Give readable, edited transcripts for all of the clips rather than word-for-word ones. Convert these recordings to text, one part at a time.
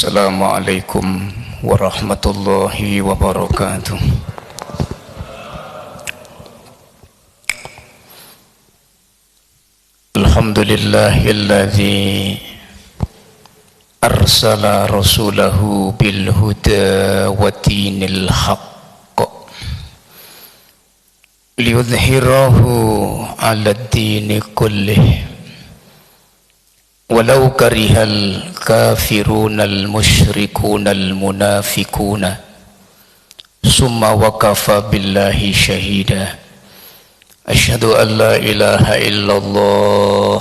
Assalamualaikum warahmatullahi wabarakatuh. Alhamdulillahilladzi arsala rasulahu bil huda wa dinil haqq liyudhhirahu 'ala ad-dini kullih walau karihal kafirunal musyrikuunal munafikuna summa wakafa billahi syahida. Asyhadu an la ilaha illallah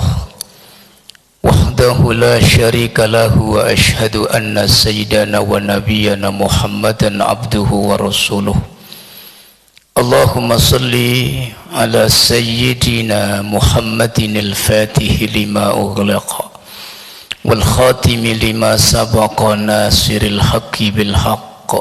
wahdahu la syarika lahu wa asyhadu anna sayyidana wa nabiyyana Muhammadan abduhu wa rasuluh. Allahumma salli ala sayyidina Muhammadin al-fatih lima ughliqa wal khatimi lima sabaqa nasiril haqqi bil haqq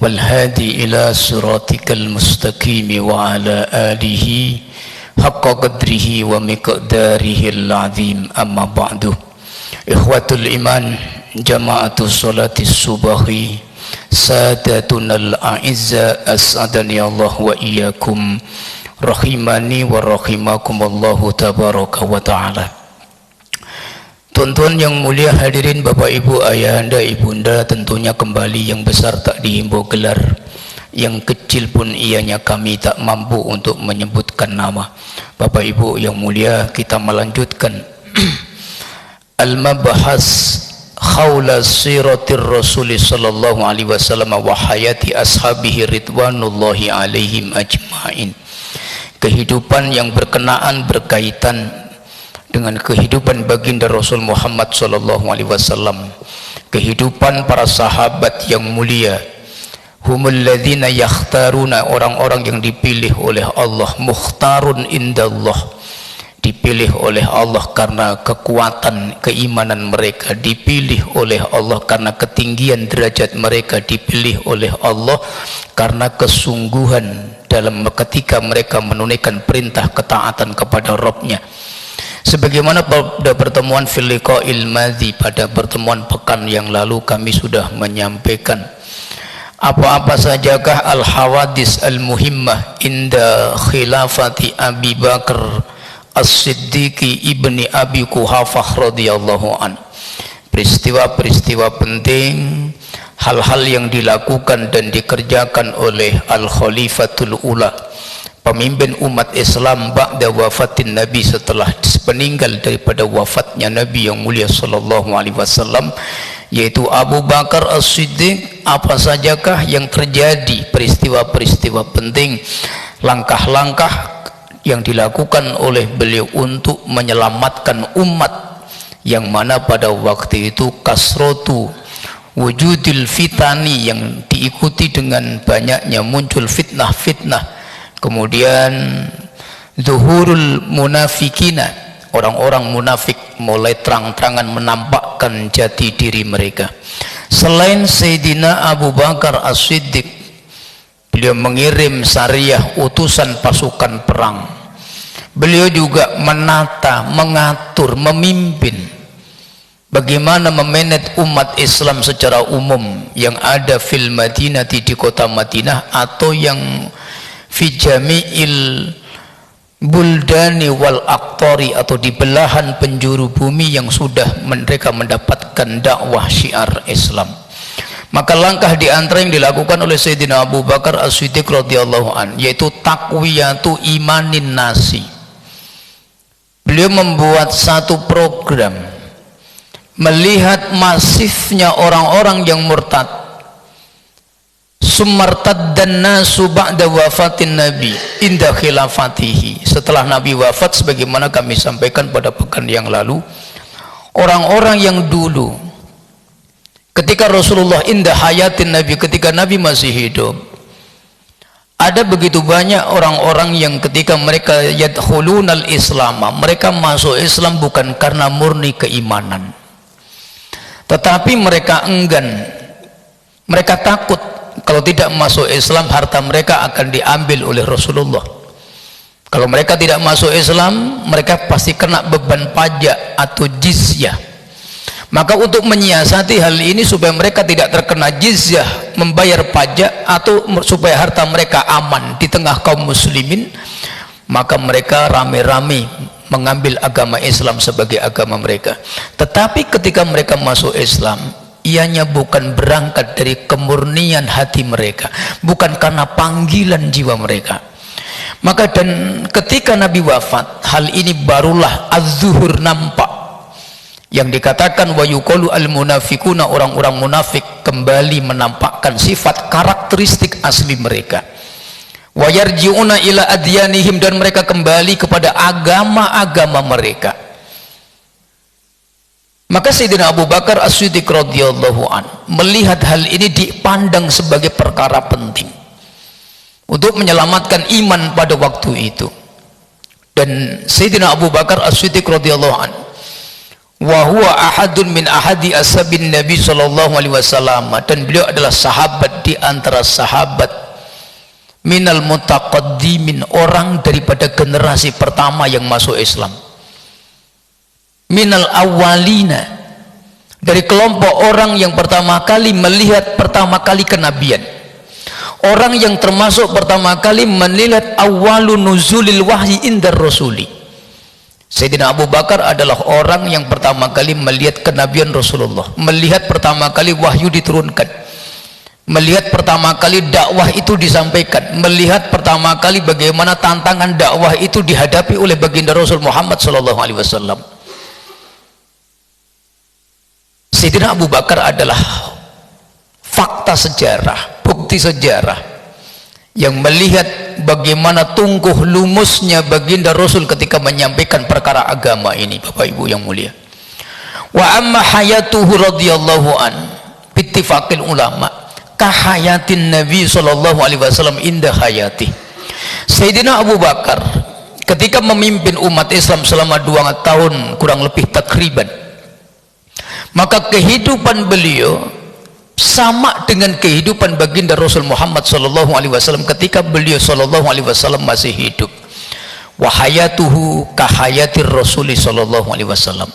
wal hadi ila siratikal mustaqim wa ala alihi haqqa qadrihi wa miqdarihil azim. Amma ba'du. Ikhwatul iman, jama'atus salatis subahi, sadatunal a'izza, as'adani Allah wa iyyakum, rahimani wa rahimakumullahu tabaraka wa ta'ala. Tuan-tuan yang mulia, hadirin bapak ibu, ayahanda, ibunda, tentunya kembali yang besar tak dihimbau gelar, yang kecil pun ianya kami tak mampu untuk menyebutkan nama. Bapak ibu yang mulia, kita melanjutkan al-mabahas khawla siratir rasuli sallallahu alaihi wasallam wa hayati ashabihi ridwanullahi alaihim ajma'in. Kehidupan yang berkaitan dengan kehidupan baginda Rasul Muhammad sallallahu alaihi wasallam, kehidupan para sahabat yang mulia. Humul ladzina yakhtaruna, orang-orang yang dipilih oleh Allah, mukhtarun indallah, dipilih oleh Allah karena kekuatan keimanan mereka, dipilih oleh Allah karena ketinggian derajat mereka, dipilih oleh Allah karena kesungguhan dalam ketika mereka menunaikan perintah ketaatan kepada Rabb-Nya. Sebagaimana pada pertemuan fil liqa'il madzi, pada pertemuan pekan yang lalu kami sudah menyampaikan apa-apa sajakah al-hawadis al-muhimmah inda khilafati Abi Bakar As-Siddiqi ibni Abi Quhafah radhiyallahu an. Peristiwa-peristiwa penting, hal-hal yang dilakukan dan dikerjakan oleh al-khalifatul ula, pemimpin umat Islam ba'da wafatin Nabi, setelah peninggal daripada wafatnya Nabi yang mulia sallallahu alaihi wasallam, yaitu Abu Bakar As-Siddiq. Apa sajakah yang terjadi, peristiwa-peristiwa penting, langkah-langkah yang dilakukan oleh beliau untuk menyelamatkan umat, yang mana pada waktu itu kasrotu wujudil fitani, yang diikuti dengan banyaknya muncul fitnah-fitnah, kemudian zuhurul munafikina, orang-orang munafik mulai terang-terangan menampakkan jati diri mereka. Selain Sayyidina Abu Bakar As-Siddiq, beliau mengirim sariyah, utusan pasukan perang. Beliau juga menata, mengatur, memimpin bagaimana memanage umat Islam secara umum yang ada fil Madinati, di kota Madinah, atau yang fi jami'il buldani wal aqtari, atau di belahan penjuru bumi yang sudah mereka mendapatkan dakwah syiar Islam. Maka langkah di antara yang dilakukan oleh Sayyidina Abu Bakar As-Siddiq radhiyallahu an, yaitu takwiyatu imanin nasi. Beliau membuat satu program melihat masifnya orang-orang yang murtad. Sumartaddan nasu ba'da wafatin Nabi inda khilafatihi, setelah Nabi wafat, sebagaimana kami sampaikan pada pekan yang lalu, orang-orang yang dulu ketika Rasulullah inda hayatin Nabi, ketika Nabi masih hidup, ada begitu banyak orang-orang yang ketika mereka yadkhulunal Islam, mereka masuk Islam bukan karena murni keimanan, tetapi mereka enggan, mereka takut kalau tidak masuk Islam harta mereka akan diambil oleh Rasulullah. Kalau mereka tidak masuk Islam, mereka pasti kena beban pajak atau jizyah. Maka untuk menyiasati hal ini supaya mereka tidak terkena jizyah, membayar pajak, atau supaya harta mereka aman di tengah kaum muslimin, maka mereka rame-rame mengambil agama Islam sebagai agama mereka. Tetapi ketika mereka masuk Islam, ianya bukan berangkat dari kemurnian hati mereka, bukan karena panggilan jiwa mereka. Maka dan ketika Nabi wafat, hal ini barulah az-zuhur nampak, yang dikatakan wa yuqalu al-munafiquna, orang-orang munafik kembali menampakkan sifat karakteristik asli mereka. Wa yarji'una ila adyanihim, dan mereka kembali kepada agama-agama mereka. Maka Sayyidina Abu Bakar As-Siddiq radhiyallahu an melihat hal ini dipandang sebagai perkara penting untuk menyelamatkan iman pada waktu itu. Dan Sayyidina Abu Bakar As-Siddiq radhiyallahu an wa huwa ahadun min ahadi ashabin Nabi sallallahu alaihi wasallam, dan beliau adalah sahabat di antara sahabat minal mutaqaddimin, orang daripada generasi pertama yang masuk Islam, minal awwalina, dari kelompok orang yang pertama kali melihat pertama kali kenabian, orang yang termasuk pertama kali melihat awwalu nuzulil wahyi indar rasuli. Sayyidina Abu Bakar adalah orang yang pertama kali melihat kenabian Rasulullah, melihat pertama kali wahyu diturunkan, melihat pertama kali dakwah itu disampaikan, melihat pertama kali bagaimana tantangan dakwah itu dihadapi oleh baginda Rasul Muhammad SAW. Sayyidina Abu Bakar adalah fakta sejarah, bukti sejarah yang melihat bagaimana tungkuh lumusnya baginda Rasul ketika menyampaikan perkara agama ini, Bapak Ibu yang mulia. Wa amma hayatuhu radhiyallahu an bittifaqil ulama kahayatin Nabi sallallahu alaihi wasallam inda hayati. Sayyidina Abu Bakar ketika memimpin umat Islam selama 2 tahun kurang lebih takriban, maka kehidupan beliau sama dengan kehidupan baginda Rasul Muhammad sallallahu alaihi wasallam ketika beliau sallallahu alaihi wasallam masih hidup. Wa hayatuhu ka hayatir Rasul sallallahu alaihi wasallam.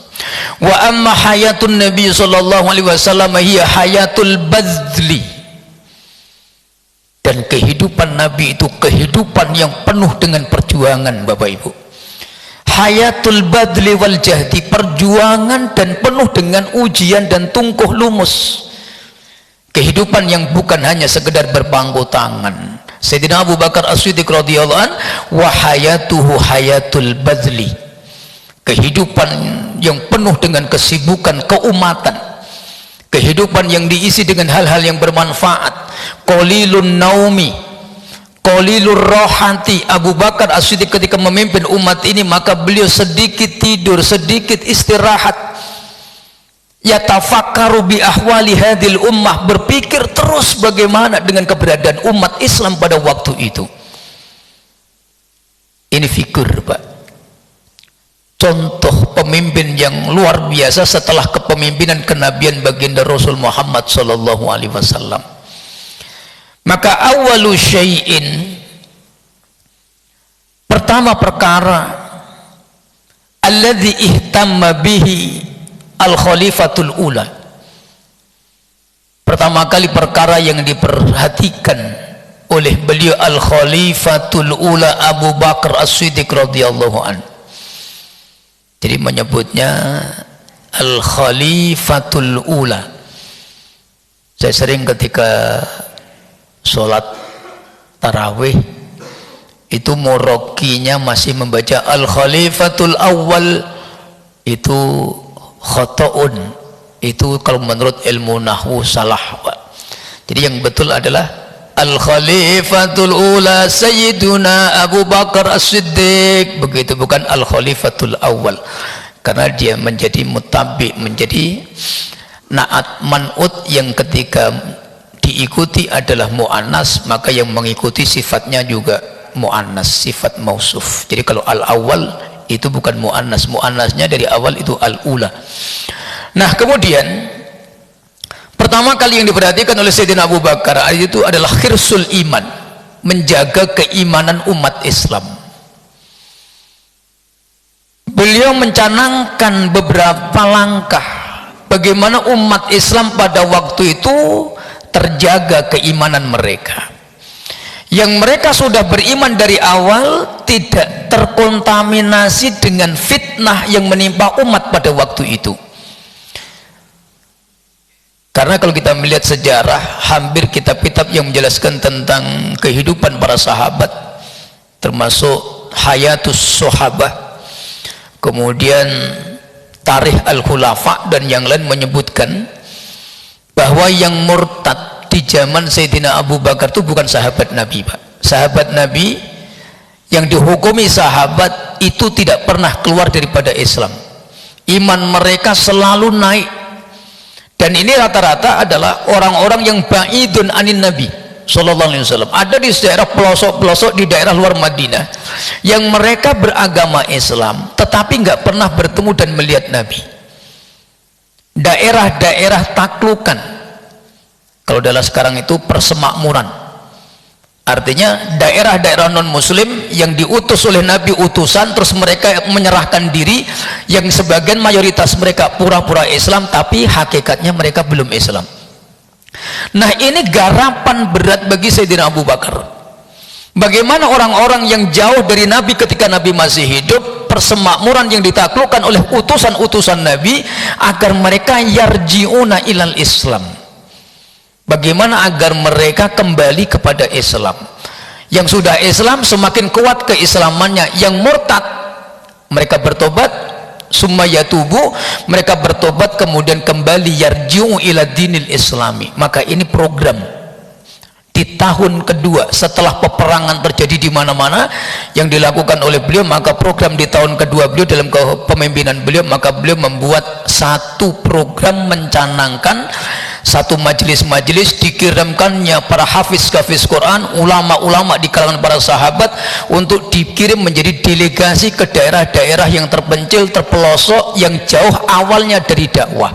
Wa amma hayatun Nabi sallallahu alaihi wasallam hiya hayatul badli. Dan kehidupan Nabi itu kehidupan yang penuh dengan perjuangan, Bapak Ibu. Hayatul badli wal jahdi, perjuangan dan penuh dengan ujian dan tungkuh lumus. Kehidupan yang bukan hanya sekedar berpangku tangan. Sayyidina Abu Bakar As-Siddiq radhiyallahu an wa hayatuhu hayatul badli, kehidupan yang penuh dengan kesibukan keumatan, kehidupan yang diisi dengan hal-hal yang bermanfaat. Qalilun naumi qalilur rohati. Abu Bakar As-Siddiq ketika memimpin umat ini, maka beliau sedikit tidur, sedikit istirahat. Yatafakkaru bi ahwali hadil ummah, berpikir terus bagaimana dengan keberadaan umat Islam pada waktu itu. Ini figur, Pak, contoh pemimpin yang luar biasa setelah kepemimpinan kenabian baginda Rasul Muhammad sallallahu alaihi wasallam. Maka awalu syai'in, pertama perkara, alladzi ihtamma bihi al-khalifatul ula, pertama kali perkara yang diperhatikan oleh beliau al-khalifatul ula Abu Bakar As-Siddiq radhiyallahu an. Jadi menyebutnya al-khalifatul ula. Saya sering ketika sholat tarawih itu murokinya masih membaca al-khalifatul awal, itu khotoun, itu kalau menurut ilmu nahwu salah, Pak. Jadi yang betul adalah al-khalifatul ula sayyiduna Abu Bakar As-Siddiq, begitu, bukan al-khalifatul awal, karena dia menjadi mutabi, menjadi naat man'ut, yang ketika diikuti adalah mu'annas, maka yang mengikuti sifatnya juga mu'annas, sifat mausuf. Jadi kalau al-awal itu bukan mu'annas, mu'annasnya dari awal itu al-ula. Nah, kemudian pertama kali yang diperhatikan oleh Sayyidina Abu Bakar itu adalah khirsul iman, menjaga keimanan umat Islam. Beliau mencanangkan beberapa langkah, bagaimana umat Islam pada waktu itu terjaga keimanan mereka, yang mereka sudah beriman dari awal tidak terkontaminasi dengan fitnah yang menimpa umat pada waktu itu. Karena kalau kita melihat sejarah, hampir kitab-kitab yang menjelaskan tentang kehidupan para sahabat, termasuk Hayatus Sahabah, kemudian Tarikh Al-Khulafa dan yang lain, menyebutkan bahwa yang murtad di zaman Sayyidina Abu Bakar itu bukan sahabat Nabi, Pak. Sahabat Nabi yang dihukumi sahabat itu tidak pernah keluar daripada Islam. Iman mereka selalu naik. Dan ini rata-rata adalah orang-orang yang ba'idun anin Nabi sallallahu alaihi wasallam. Ada di daerah pelosok-pelosok di daerah luar Madinah yang mereka beragama Islam tetapi nggak pernah bertemu dan melihat Nabi. Daerah-daerah taklukan, kalau dalam sekarang itu persemakmuran, artinya daerah-daerah non muslim yang diutus oleh Nabi utusan, terus mereka menyerahkan diri, yang sebagian mayoritas mereka pura-pura Islam tapi hakikatnya mereka belum Islam. Nah, ini garapan berat bagi Sayyidina Abu Bakar. Bagaimana orang-orang yang jauh dari Nabi ketika Nabi masih hidup, persemakmuran yang ditaklukkan oleh utusan-utusan Nabi, agar mereka yarji'una ilal Islam. Bagaimana agar mereka kembali kepada Islam. Yang sudah Islam semakin kuat keislamannya, yang murtad mereka bertobat, summa yatubu, mereka bertobat kemudian kembali yarji'u ila dinil islami. Maka ini program di tahun kedua setelah peperangan terjadi di mana-mana yang dilakukan oleh beliau. Maka program di tahun kedua beliau dalam kepemimpinan beliau, maka beliau membuat satu program mencanangkan satu majelis-majelis, dikirimkannya para hafiz-hafiz Quran, ulama-ulama di kalangan para sahabat untuk dikirim menjadi delegasi ke daerah-daerah yang terpencil, terpelosok, yang jauh awalnya dari dakwah.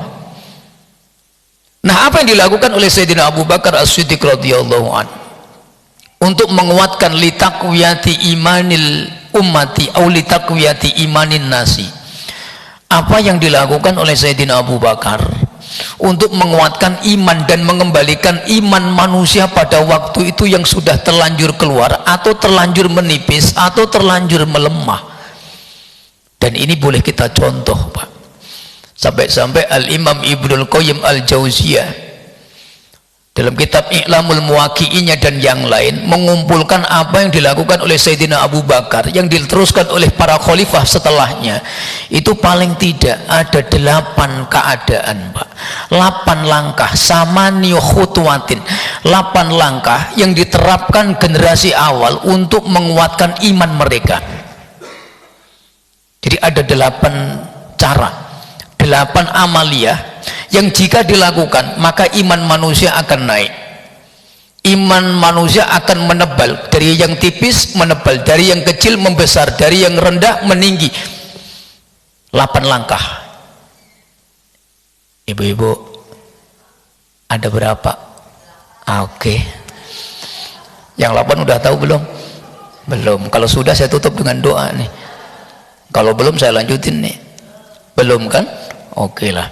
Nah, apa yang dilakukan oleh Sayyidina Abu Bakar As-Siddiq radhiyallahu anhu untuk menguatkan litakwiyati imanil ummati atau litakwiyati imanin nasi? Apa yang dilakukan oleh Sayyidina Abu Bakar untuk menguatkan iman dan mengembalikan iman manusia pada waktu itu yang sudah terlanjur keluar atau terlanjur menipis atau terlanjur melemah? Dan ini boleh kita contoh, Pak. Sampai-sampai Al-Imam Ibnul Qayyim Al-Jauziyah dalam kitab I'lamul Muwaqqi'innya dan yang lain mengumpulkan apa yang dilakukan oleh Sayyidina Abu Bakar yang diteruskan oleh para khalifah setelahnya. Itu paling tidak ada 8 keadaan, Pak. 8 langkah, samaniyu khutwatin, 8 langkah yang diterapkan generasi awal untuk menguatkan iman mereka. Jadi ada 8 cara, 8 amaliyah yang jika dilakukan maka iman manusia akan naik. Iman manusia akan menebal, dari yang tipis menebal, dari yang kecil membesar, dari yang rendah meninggi. 8 langkah. Ibu-ibu ada berapa? Oke. Yang 8 udah tahu belum? Belum. Kalau sudah saya tutup dengan doa nih. Kalau belum saya lanjutin nih. Belum kan? Oke lah.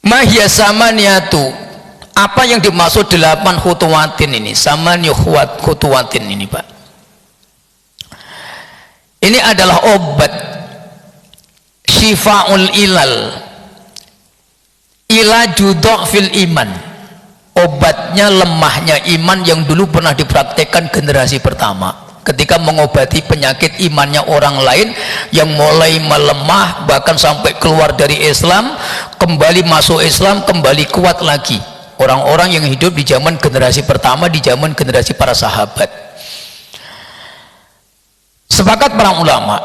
Mahya samaniyatu, apa yang dimaksud 8 khutuwatin ini? Samaniyu khutuwatin ini, Pak. Ini adalah obat syifaul ilal, ilaju dhafil iman. Obatnya lemahnya iman yang dulu pernah dipraktekkan generasi pertama ketika mengobati penyakit imannya orang lain yang mulai melemah bahkan sampai keluar dari Islam, kembali masuk Islam, kembali kuat lagi. Orang-orang yang hidup di zaman generasi pertama, di zaman generasi para sahabat. Sepakat para ulama,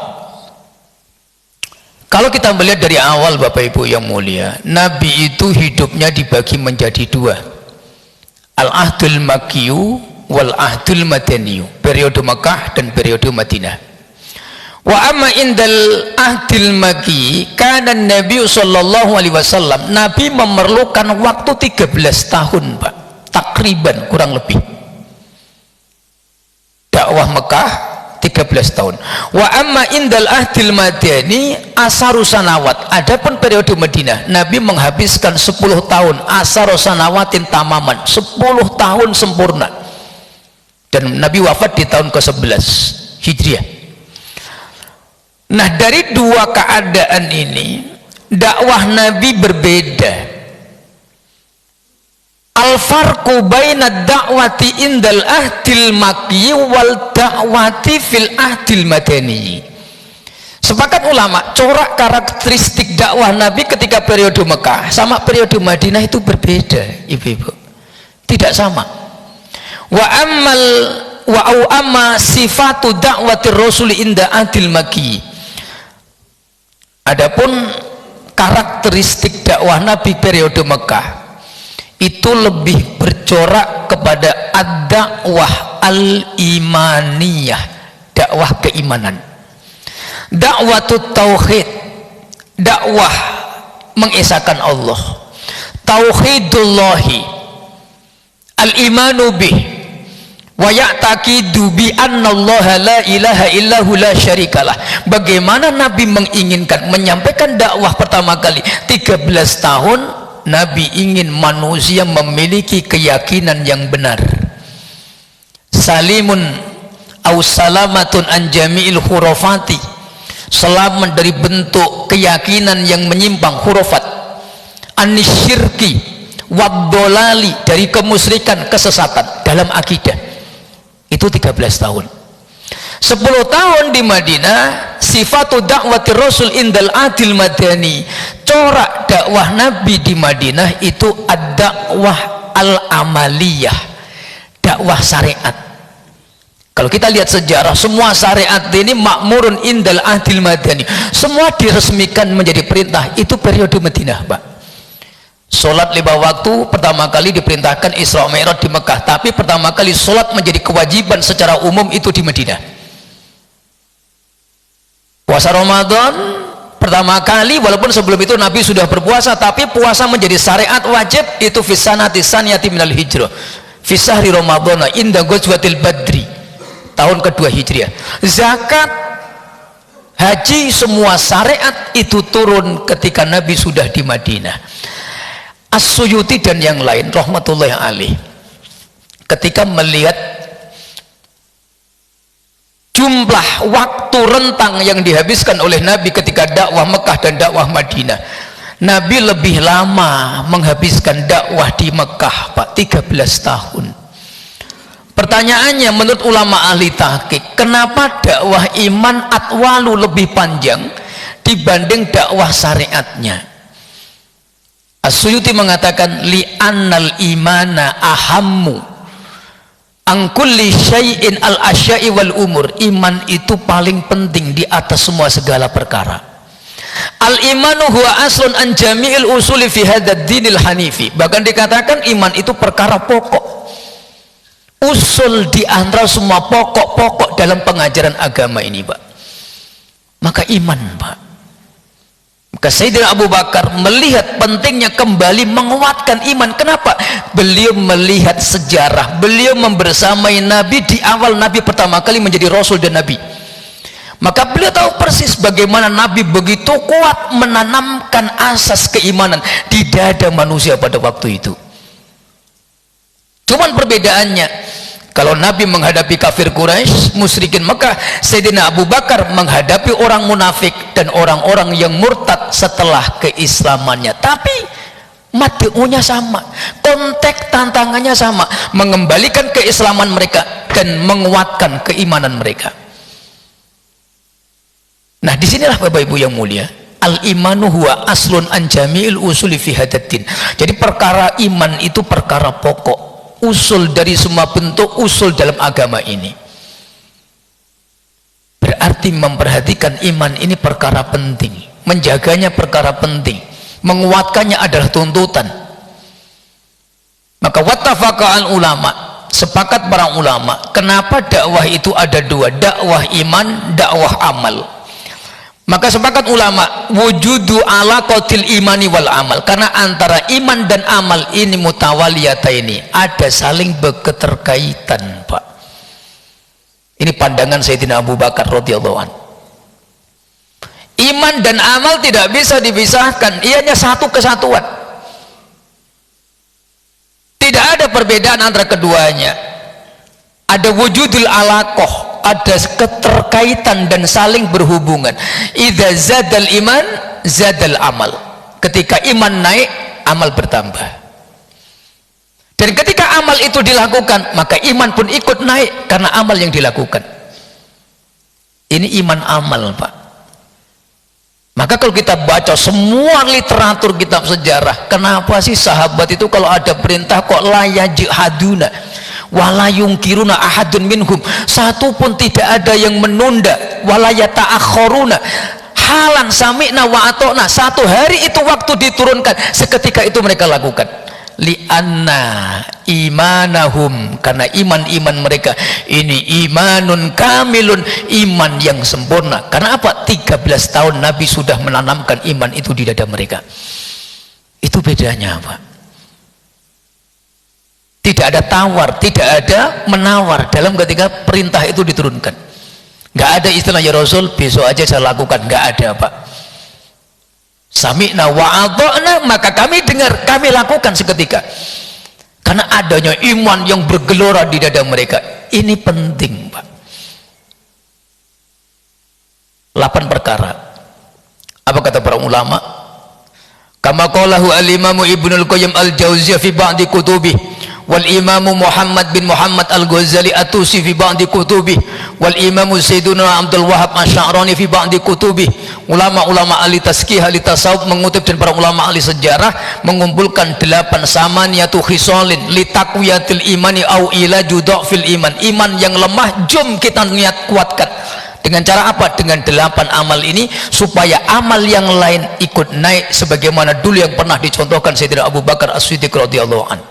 kalau kita melihat dari awal Bapak Ibu yang mulia, Nabi itu hidupnya dibagi menjadi 2, al-ahdul makkiyu wal ahdul madaniyu, periode Makkah dan periode Madinah. Wa amma indal ahdil makki kana Nabi sallallahu alaihi wasallam, Nabi memerlukan waktu 13 tahun, Pak, takriban, kurang lebih. Dakwah Mekah 13 tahun. Wa amma indal ahdil madani asaru sanawat. Adapun periode Madinah, Nabi menghabiskan 10 tahun, asaru sanawatin tamaman, 10 tahun sempurna. Dan Nabi wafat di tahun ke-11 Hijriah. Nah, dari dua keadaan ini dakwah Nabi berbeda. Al-farqu baina da'wati indal ahdil makki wal da'wati fil ahdil madani. Sepakat ulama, corak karakteristik dakwah Nabi ketika periode Mekah sama periode Madinah itu berbeda, ibu-ibu. Tidak sama. Wa amma sifatu da'wati rasul inda ahdil makki. Adapun karakteristik dakwah Nabi periode Mekah itu lebih bercorak kepada ad-dakwah al-imaniyah, dakwah keimanan, dakwatut tauhid, dakwah mengesahkan Allah, tauhidullahi, al-imanu bih, wa ya'taqidu bi annallaha la ilaha illahu la syarikalah. Bagaimana Nabi menginginkan menyampaikan dakwah pertama kali 13 tahun, Nabi ingin manusia memiliki keyakinan yang benar, salimun au salamatun an jami'il hurufati, selamat dari bentuk keyakinan yang menyimpang, hurufat, anisyirki waddolali, dari kemusyrikan, kesesatan dalam akidah. Itu 13 tahun. 10 tahun di Madinah, sifatu dakwati rasul indal adil madani, corak dakwah Nabi di Madinah itu ad-dakwah al-amaliyah, dakwah syariat. Kalau kita lihat sejarah, semua syariat ini makmurun indal adil madani, semua diresmikan menjadi perintah. Itu periode Madinah, Pak. Sholat 5 waktu pertama kali diperintahkan Isra Mi'raj di Mekah, tapi pertama kali sholat menjadi kewajiban secara umum itu di Madinah. Puasa Ramadan pertama kali, walaupun sebelum itu Nabi sudah berpuasa, tapi puasa menjadi syariat wajib itu fisanati saniyati minal hijrah, fi syahri Ramadhana inda ghazwatil badri, tahun kedua Hijriah. Zakat, haji, semua syariat itu turun ketika Nabi sudah di Madinah. As-Suyuti dan yang lain rahmatullahi alaih ketika melihat jumlah waktu rentang yang dihabiskan oleh Nabi ketika dakwah Mekah dan dakwah Madinah, Nabi lebih lama menghabiskan dakwah di Mekah, Pak, 13 tahun. Pertanyaannya, menurut ulama ahli tahqiq, kenapa dakwah iman atwalu lebih panjang dibanding dakwah syariatnya? As-Suyuti mengatakan li'annal imana ahammu an kulli syai'in al-asya'i wal umur. Iman itu paling penting di atas semua segala perkara. Al-imanu huwa aslun an jami'il usuli fi hadzal dinil hanifi. Bahkan dikatakan iman itu perkara pokok, usul di antara semua pokok-pokok dalam pengajaran agama ini, Pak. Maka iman, Pak. Maka Sayyidina Abu Bakar melihat pentingnya kembali menguatkan iman. Kenapa? Beliau melihat sejarah, beliau membersamai Nabi di awal Nabi pertama kali menjadi Rasul dan Nabi. Maka beliau tahu persis bagaimana Nabi begitu kuat menanamkan asas keimanan di dada manusia pada waktu itu. Cuman perbedaannya, kalau Nabi menghadapi kafir Quraisy, musyrikin Mekah, Sayyidina Abu Bakar menghadapi orang munafik dan orang-orang yang murtad setelah keislamannya. Tapi mad'unya sama, konteks tantangannya sama, mengembalikan keislaman mereka dan menguatkan keimanan mereka. Nah, disinilah Bapak Ibu yang mulia, al-imanu huwa aslun an jami'il usuli fi hadaddin. Jadi perkara iman itu perkara pokok, usul dari semua bentuk usul dalam agama ini. Berarti memperhatikan iman ini perkara penting, menjaganya perkara penting, menguatkannya adalah tuntutan. Maka wattafaqa'al ulama, sepakat para ulama, kenapa dakwah itu ada dua, dakwah iman, dakwah amal. Maka sepakat ulama, wujudu alaqatil imani wal amal, karena antara iman dan amal ini mutawaliyata, ini ada saling berketerkaitan, Pak. Ini pandangan Sayyidina Abu Bakar radhiyallahu anhu. Iman dan amal tidak bisa dipisahkan, ianya satu kesatuan. Tidak ada perbedaan antara keduanya. Ada wujudul alaqah, ada keterkaitan dan saling berhubungan. Idza zadal iman zadal amal. Ketika iman naik, amal bertambah. Dan ketika amal itu dilakukan, maka iman pun ikut naik karena amal yang dilakukan. Ini iman amal, Pak. Maka kalau kita baca semua literatur kitab sejarah, kenapa sih sahabat itu kalau ada perintah kok la yajhaduna wala yungkiruna ahadun minhum, satu pun tidak ada yang menunda, wala yata'akhkharuna halan sami'na wa ata'na, satu hari itu waktu diturunkan, seketika itu mereka lakukan. Li'anna imanahum, karena iman mereka ini imanun kamilun, iman yang sempurna. Karena apa? 13 tahun Nabi sudah menanamkan iman itu di dada mereka. Itu bedanya, Pak. Tidak ada tawar, tidak ada menawar dalam ketika perintah itu diturunkan. Nggak ada istilah ya Rasul besok aja saya lakukan, nggak ada, Pak. Sami'na wa ata'na, maka kami dengar, kami lakukan seketika. Karena adanya iman yang bergelora di dada mereka. Ini penting, Pak. 8 perkara. Apa kata para ulama? Kama qalahu al-imamu Ibnul Qayyim al-Jauziyah fi ba'di kutubih, wal imamu Muhammad bin Muhammad al-Ghazali Atusi fi ba'di kutubih, wal imamu Sayyiduna Abdul Wahab Asy'arani fi ba'di kutubih. Ulama-ulama ahli tazkiyah, ahli tasawuf mengutip, dan para ulama ahli sejarah mengumpulkan 8 samaniyatu khisalin li taqwiyatil imani au ilaju dhafil iman. Iman yang lemah, jom kita niat kuatkan. Dengan cara apa? Dengan 8 amal ini, supaya amal yang lain ikut naik sebagaimana dulu yang pernah dicontohkan Sayyidina Abu Bakar As-Siddiq radhiyallahu anhu.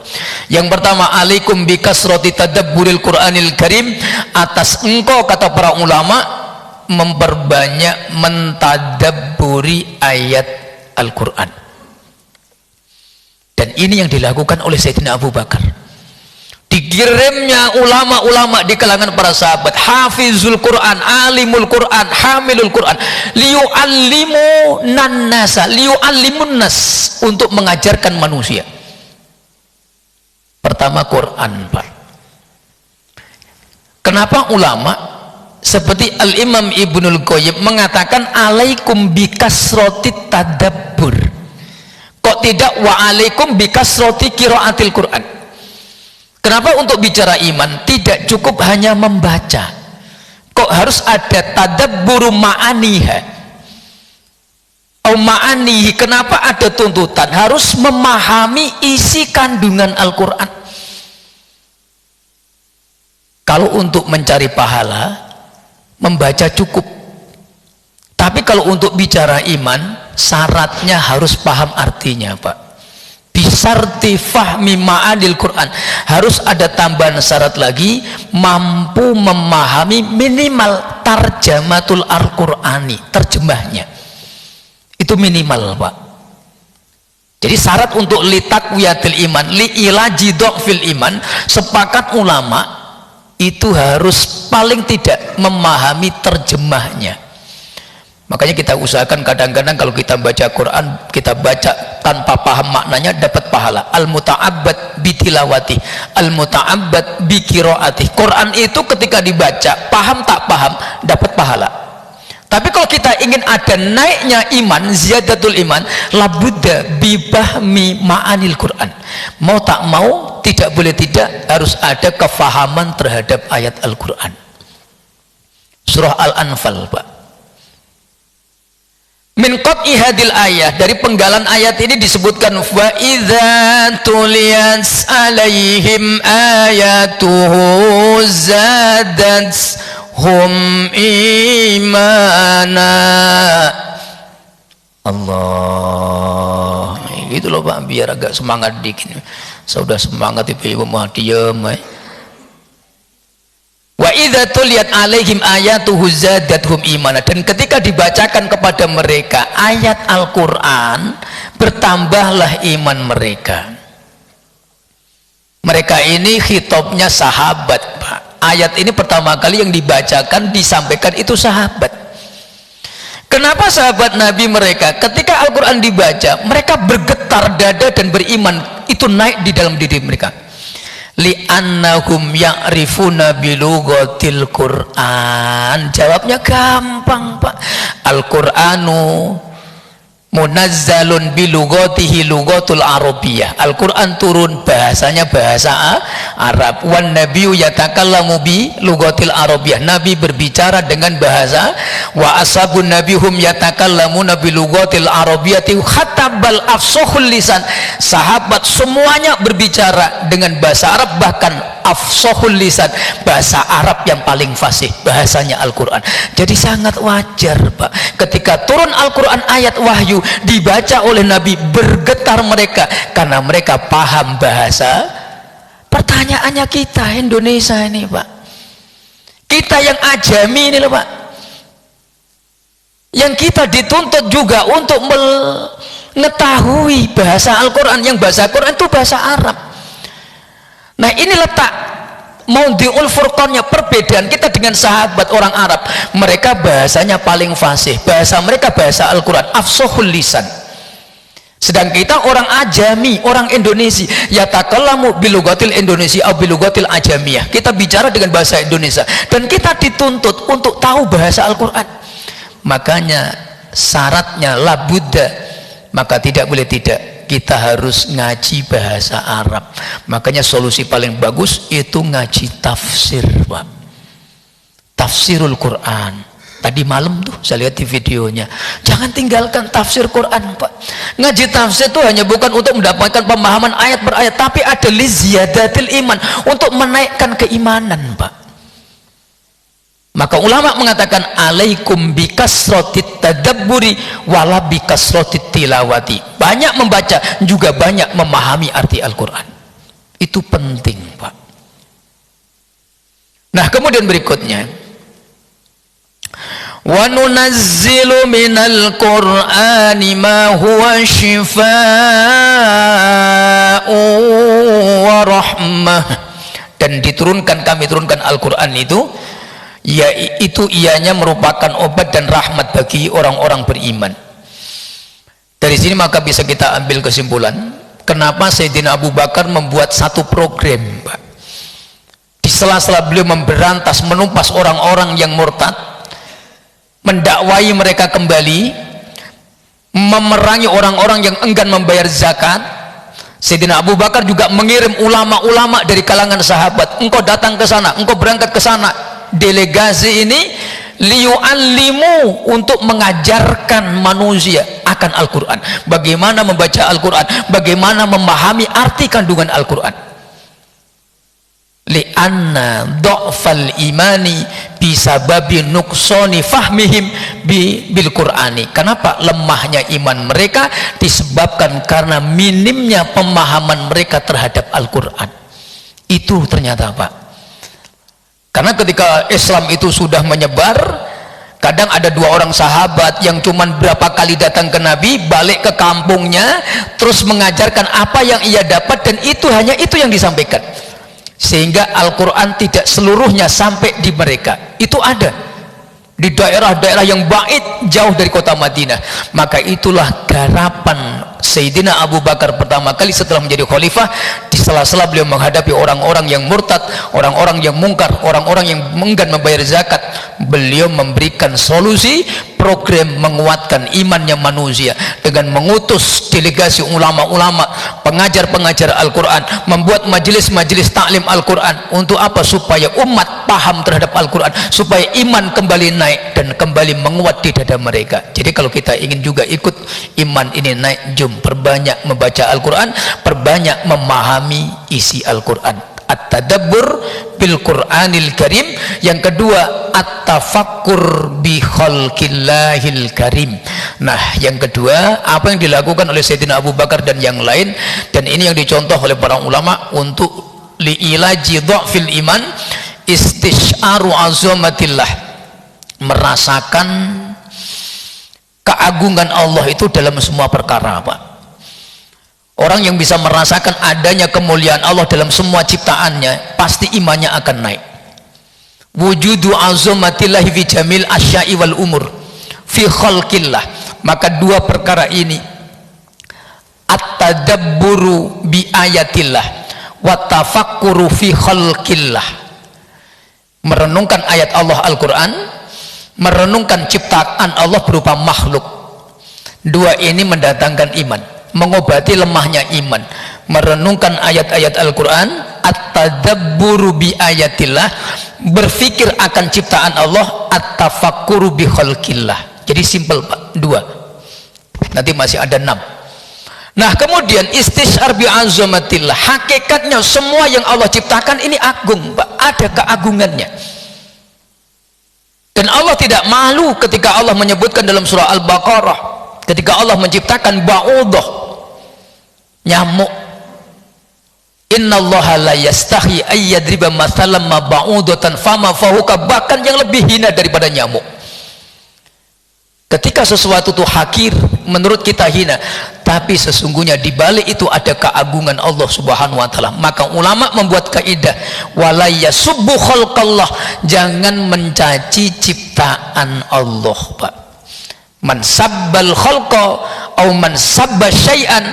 Yang pertama, alaikum bi kasrati tadabburil Qur'anil Karim. Atas engkau, kata para ulama, memperbanyak mentadabburi ayat Al-Qur'an. Dan ini yang dilakukan oleh Sayyidina Abu Bakar. Dikirimnya ulama-ulama di kalangan para sahabat, hafizul Quran, alimul Quran, hamilul Quran, liyu'allimunan nasa, liyu'allimun nas, untuk mengajarkan manusia. Pertama Quran, Pak. Kenapa ulama seperti Al-Imam Ibnul Qayyim mengatakan alaikum bikasrotit tadabbur, kok tidak wa alaikum bikasroti qiraatil Quran? Kenapa untuk bicara iman tidak cukup hanya membaca, kok harus ada tadabburu ma'aniha atau ma'anihi? Kenapa ada tuntutan harus memahami isi kandungan Al-Quran? Kalau untuk mencari pahala, membaca cukup. Tapi kalau untuk bicara iman, syaratnya harus paham artinya, Pak. Bisarti fahmi ma'anil Quran, harus ada tambahan syarat lagi, mampu memahami minimal tarjamatul Al-Qur'ani, terjemahnya itu minimal, Pak. Jadi syarat untuk litakwiyatil iman, li'ilaji dhafil iman, sepakat ulama itu harus paling tidak memahami terjemahnya. Makanya kita usahakan kadang-kadang kalau kita baca Quran, kita baca tanpa paham maknanya, dapat pahala. Al-muta'abbad bitilawati, al-muta'abbad biqiraati. Quran itu ketika dibaca, paham tak paham, dapat pahala. Tapi kalau kita ingin ada naiknya iman, ziyadatul iman, labudda bibahmi ma'anil Quran. Mau tak mau, tidak boleh tidak, harus ada kefahaman terhadap ayat Al-Quran. Surah Al-Anfal, Pak. Min qat'i hadil ayat, dari penggalan ayat ini disebutkan wa idza tuliyat alaihim ayatuhu zadathum imana. Allah, gitu loh, Pak, biar agak semangat dikit. Sudah semangat ibu-ibu mah diam. Wa idza tuliyat alaihim ayatuhu zadathum imana, dan ketika dibacakan kepada mereka ayat Al-Qur'an, bertambahlah iman mereka. Mereka ini khitabnya sahabat, Pak. ayat ini pertama kali yang dibacakan, disampaikan itu sahabat. Kenapa sahabat Nabi mereka ketika Al-Quran dibaca mereka bergetar dada dan beriman, itu naik di dalam diri mereka. Li'annahum ya'rifuna bilughatil Qur'an. Jawabnya gampang, Pak. Al-Qur'anu munazzalun bilughatihi lughatul arabiyyah. Al-Qur'an turun bahasanya bahasa Arab. Wan nabiyyu yatakallamu bi lughatil arabiyyah. Nabi berbicara dengan bahasa, wa ashabun nabihum yatakallamuna bi lughatil arabiyyati hatta bal afsahul lisan. Sahabat semuanya berbicara dengan bahasa Arab, bahkan afsahul lisan, bahasa Arab yang paling fasih, bahasanya Al-Quran. Jadi sangat wajar, Pak, ketika turun Al-Quran ayat wahyu dibaca oleh Nabi, bergetar mereka karena mereka paham bahasa. Pertanyaannya kita Indonesia ini, Pak, kita yang ajami ini loh, Pak, yang kita dituntut juga untuk mengetahui bahasa Al-Quran, yang bahasa Al-Quran itu bahasa Arab. Nah, ini letak maudhi'ul furqannya, perbedaan kita dengan sahabat orang Arab. Mereka bahasanya paling fasih, bahasa mereka bahasa Al-Quran, afsahul lisan. Sedang kita orang ajami, orang Indonesia, yatakallamu bilughatil Indonesia atau bilughatil ajamiyah. Kita bicara dengan bahasa Indonesia dan kita dituntut untuk tahu bahasa Al-Quran. Makanya syaratnya la budda, maka tidak boleh tidak, kita harus ngaji bahasa Arab. Makanya solusi paling bagus itu ngaji tafsir, Pak. Tafsirul Quran. Tadi malam tuh saya lihat di videonya. Jangan tinggalkan tafsir Quran, Pak. Ngaji tafsir itu hanya bukan untuk mendapatkan pemahaman ayat per ayat, tapi ada li ziyadatil iman, untuk menaikkan keimanan, Pak. Maka ulama mengatakan alaikum bikasrotit tadabburi wala bikasrotit tilawati. Banyak membaca juga banyak memahami arti Al-Quran. Itu penting, Pak. Nah, kemudian berikutnya, wa nunazzilu minal qur'ani ma huwa shifaa'u wa rahmah. Dan kami turunkan Al-Quran itu, yaitu ianya merupakan obat dan rahmat bagi orang-orang beriman. Dari sini maka bisa kita ambil kesimpulan kenapa Sayyidina Abu Bakar membuat satu program, Pak. Di sela-sela beliau memberantas, menumpas orang-orang yang murtad, mendakwai mereka kembali, memerangi orang-orang yang enggan membayar zakat. Sayyidina Abu Bakar juga mengirim ulama-ulama dari kalangan sahabat, engkau datang ke sana, engkau berangkat ke sana. Delegasi ini liyu'allimu, untuk mengajarkan manusia akan Al-Quran, bagaimana membaca Al-Quran, bagaimana memahami arti kandungan Al-Quran. Li'anna dha'fal imani bisababi nuqsani fahmihim bil Qur'ani. Kenapa lemahnya iman mereka? Disebabkan karena minimnya pemahaman mereka terhadap Al-Quran. Itu ternyata, Pak. Karena ketika Islam itu sudah menyebar, kadang ada dua orang sahabat yang cuman berapa kali datang ke Nabi, balik ke kampungnya, terus mengajarkan apa yang ia dapat, dan itu hanya itu yang disampaikan, sehingga Al-Quran tidak seluruhnya sampai di mereka. Itu ada di daerah-daerah yang bait, jauh dari kota Madinah. Maka itulah garapan Sayyidina Abu Bakar pertama kali setelah menjadi khalifah. Di sela-sela beliau menghadapi orang-orang yang murtad, orang-orang yang mungkar, orang-orang yang enggan membayar zakat, beliau memberikan solusi, program menguatkan imannya manusia dengan mengutus delegasi ulama-ulama, pengajar-pengajar Al-Quran, membuat majelis-majelis taklim Al-Quran. Untuk apa? Supaya umat paham terhadap Al-Quran, supaya iman kembali naik dan kembali menguat di dada mereka. Jadi kalau kita ingin juga ikut iman ini naik, jom perbanyak membaca Al-Quran, perbanyak memahami isi Al-Quran. At-tadabbur bil Qur'anil Karim. Yang kedua, at-tafakkur bi khalqillahil karim. Nah, yang kedua, apa yang dilakukan oleh Sayyidina Abu Bakar dan yang lain, dan ini yang dicontoh oleh para ulama untuk li'ilaji dha'fil iman, istisyaru azamatillah, merasakan keagungan Allah itu dalam semua perkara, Pak. Orang yang bisa merasakan adanya kemuliaan Allah dalam semua ciptaannya, pasti imannya akan naik. wujudu azamatillahi fi jamil asya'i wal umur fi khalqillah. Maka dua perkara ini, at-tadabburu bi ayatillah wa tafakkuru fi khalqillah, merenungkan ayat Allah Al-Quran, merenungkan ciptaan Allah berupa makhluk. Dua ini mendatangkan iman, mengobati lemahnya iman. Merenungkan ayat-ayat Al-Quran, at-tadabburu bi ayatillah, berfikir akan ciptaan Allah, at-tafakkuru bi khalqillah. Jadi simpel Pak, dua. Nanti masih ada 6. Nah kemudian istisyar bi azamatillah, hakikatnya semua yang Allah ciptakan ini agung Pak, ada keagungannya. Dan Allah tidak malu ketika Allah menyebutkan dalam surah Al-Baqarah, ketika Allah menciptakan ba'udah, nyamuk, innallaha la yastahi ayyadriba mathalan ma ba'udatan fama fahuka, bahkan yang lebih hina daripada nyamuk. Ketika sesuatu itu hakir, menurut kita hina, tapi sesungguhnya di balik itu ada keagungan Allah Subhanahu wa taala. Maka ulama membuat kaidah, wala yasubbu khalqallah, jangan mencaci ciptaan Allah, Pak. Man sabbal khalqa au man sabba syai'an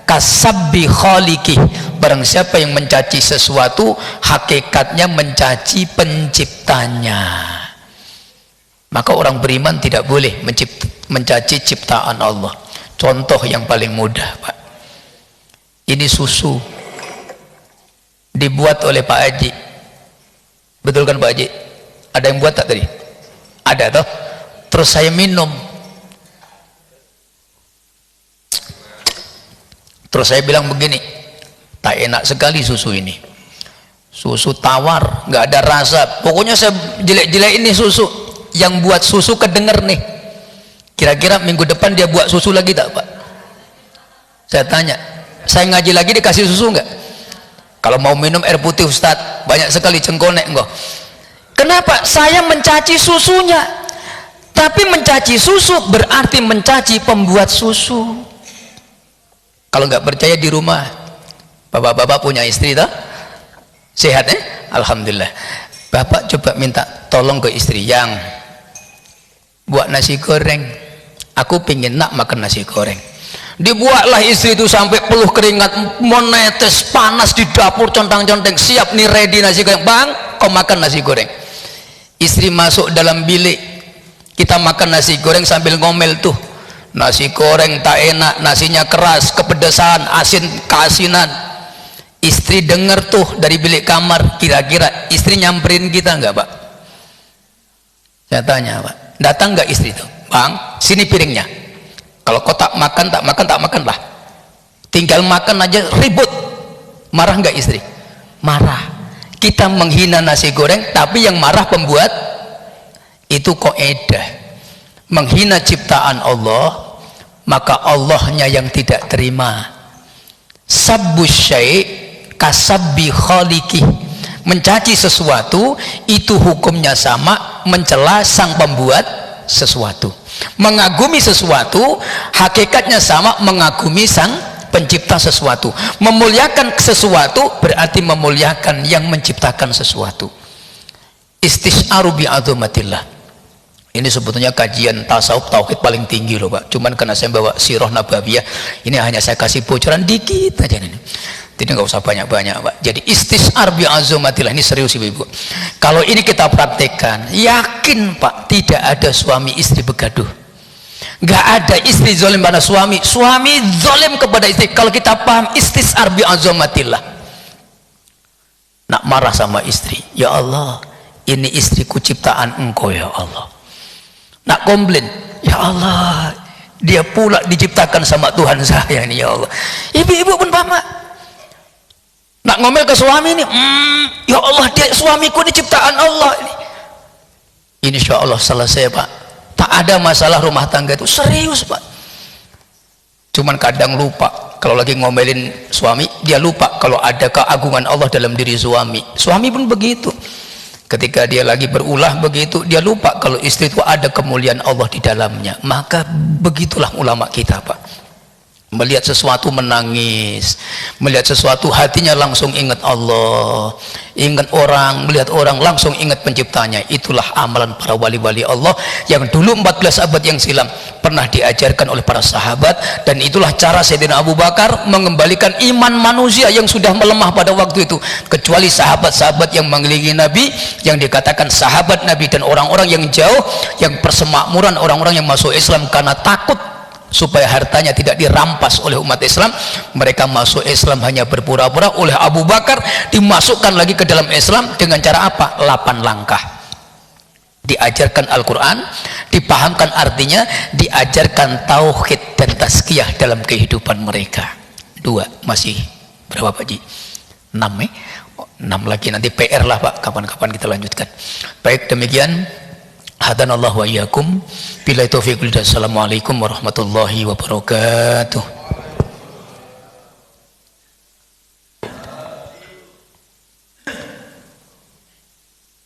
kasabbi khaliqih. Barang siapa yang mencaci sesuatu, hakikatnya mencaci penciptanya. Maka orang beriman tidak boleh mencaci ciptaan Allah. Contoh yang paling mudah Pak, ini susu dibuat oleh Pak Haji, betul kan Pak Haji? Ada yang buat tak tadi? Ada toh? Terus saya minum, terus saya bilang begini, tak enak sekali susu ini, susu tawar, nggak ada rasa, pokoknya saya jelek-jelek ini susu. Yang buat susu kedenger nih, kira-kira minggu depan dia buat susu lagi tak Pak? Saya tanya, saya ngaji lagi dikasih susu enggak? Kalau mau minum air putih Ustadz, banyak sekali cengkonek enggak. Kenapa? Saya mencaci susunya. Tapi mencaci susu berarti mencaci pembuat susu. Kalau nggak percaya di rumah, bapak-bapak punya istri tak? Sehat Alhamdulillah. Bapak coba minta tolong ke istri, yang buat nasi goreng, aku pingin nak makan nasi goreng. Dibuatlah istri itu sampai peluh keringat, menetes, panas di dapur, centang-centeng, siap nih ready nasi goreng. Bang, kau makan nasi goreng. Istri masuk dalam bilik, kita makan nasi goreng sambil ngomel tuh, nasi goreng tak enak, nasinya keras, kepedesan, asin, keasinan. Istri dengar tuh dari bilik kamar, kira-kira istri nyamperin kita enggak Pak? Saya tanya Pak, datang nggak istri itu? Bang, sini piringnya. Kalau kau tak makan, tak makan lah. Tinggal makan aja ribut. Marah nggak istri? Marah. Kita menghina nasi goreng, tapi yang marah pembuat. Itu kaidah. Menghina ciptaan Allah, maka Allahnya yang tidak terima. Sabbus syai' kasabbi khaliqih. Mencaci sesuatu itu hukumnya sama mencela sang pembuat sesuatu. Mengagumi sesuatu hakikatnya sama mengagumi sang pencipta sesuatu. Memuliakan sesuatu berarti memuliakan yang menciptakan sesuatu. Istisyaru bi azamatillah. Ini sebetulnya kajian tasawuf tauhid paling tinggi loh Pak. Cuman karena saya bawa sirah nabawiyah, ini hanya saya kasih bocoran dikit aja ini. Jadi nggak usah banyak-banyak Pak. Jadi istisyar bi azamatillah ini serius Ibu. Kalau ini kita praktekkan, yakin Pak, tidak ada suami istri bergaduh. Nggak ada istri zalim pada suami, suami zalim kepada istri. Kalau kita paham istisyar bi azamatillah. Nak marah sama istri, ya Allah, ini istriku ciptaan Engkau ya Allah. Nak komplain, ya Allah, dia pula diciptakan sama Tuhan saya ini ya Allah. Ibu-ibu pun paham. Nak ngomel ke suami ini, ya Allah, dia suamiku ini ciptaan Allah ini. Insya Allah selesai Pak. Tak ada masalah rumah tangga itu, serius Pak. Cuman kadang lupa, kalau lagi ngomelin suami, dia lupa kalau ada keagungan Allah dalam diri suami. Suami pun begitu. Ketika dia lagi berulah begitu, dia lupa kalau istri itu ada kemuliaan Allah di dalamnya. Maka begitulah ulama kita Pak. melihat sesuatu menangis, melihat sesuatu hatinya langsung ingat Allah, ingat orang, melihat orang langsung ingat penciptanya. Itulah amalan para wali-wali Allah yang dulu 14 abad yang silam pernah diajarkan oleh para sahabat, dan itulah cara Sayyidina Abu Bakar mengembalikan iman manusia yang sudah melemah pada waktu itu. Kecuali sahabat-sahabat yang mengelilingi Nabi, yang dikatakan sahabat Nabi, dan orang-orang yang jauh, yang persemakmuran orang-orang yang masuk Islam karena takut supaya hartanya tidak dirampas oleh umat Islam, mereka masuk Islam hanya berpura-pura. Oleh Abu Bakar dimasukkan lagi ke dalam Islam dengan cara apa? 8 langkah. Diajarkan Al-Quran, dipahamkan artinya, diajarkan tauhid dan tazkiyah dalam kehidupan mereka. 2, masih berapa Pak Ji? 6 6 lagi, nanti PR lah Pak, kapan-kapan kita lanjutkan. Baik, demikian. Hadanallahu wa iyyakum. Billahi taufiq wal hidayah. Assalamualaikum warahmatullahi wabarakatuh.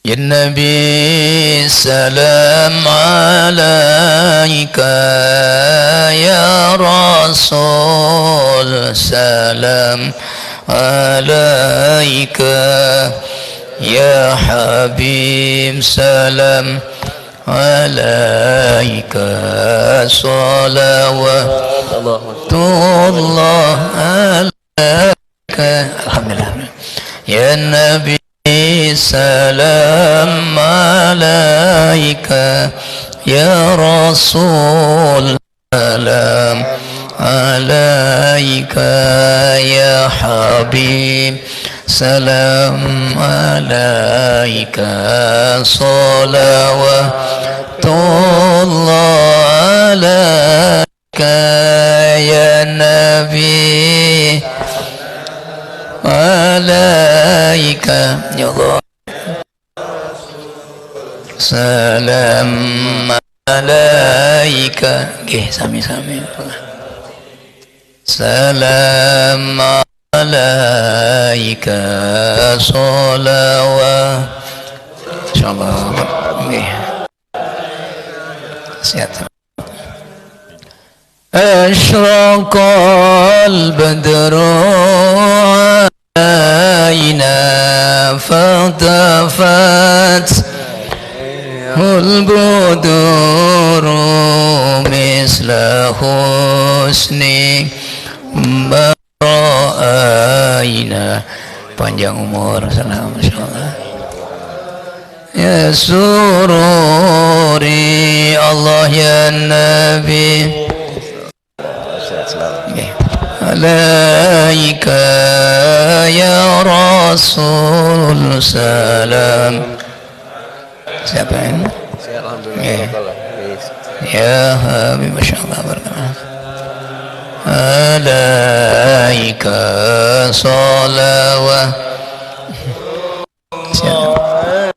Ya Nabi salam alaika, ya Rasul salam alaika, ya Habib salam alaika, salawatullah alaika. Alhamdulillah. Ya Nabi salam alaika, ya Rasul salam alaika, ya Habib salam alaika, salawatullah alaika, ya Nabi alaika, ya Allah salam alaika. Nggih, sami-sami. Salam alaika, sholawat. Insyaallah. Nggih. Sehat. Asyraqal badru alaina fatafat al-buduru misla husni bara'aina. Panjang umur, salam insyaallah. Ya sururi Allah ya Nabi alaika, ya Rasul salam. Siapa ini? Ya Habib, masyaallah, barakallah. Alaika salawat. Siapa?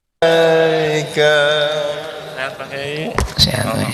Siapa?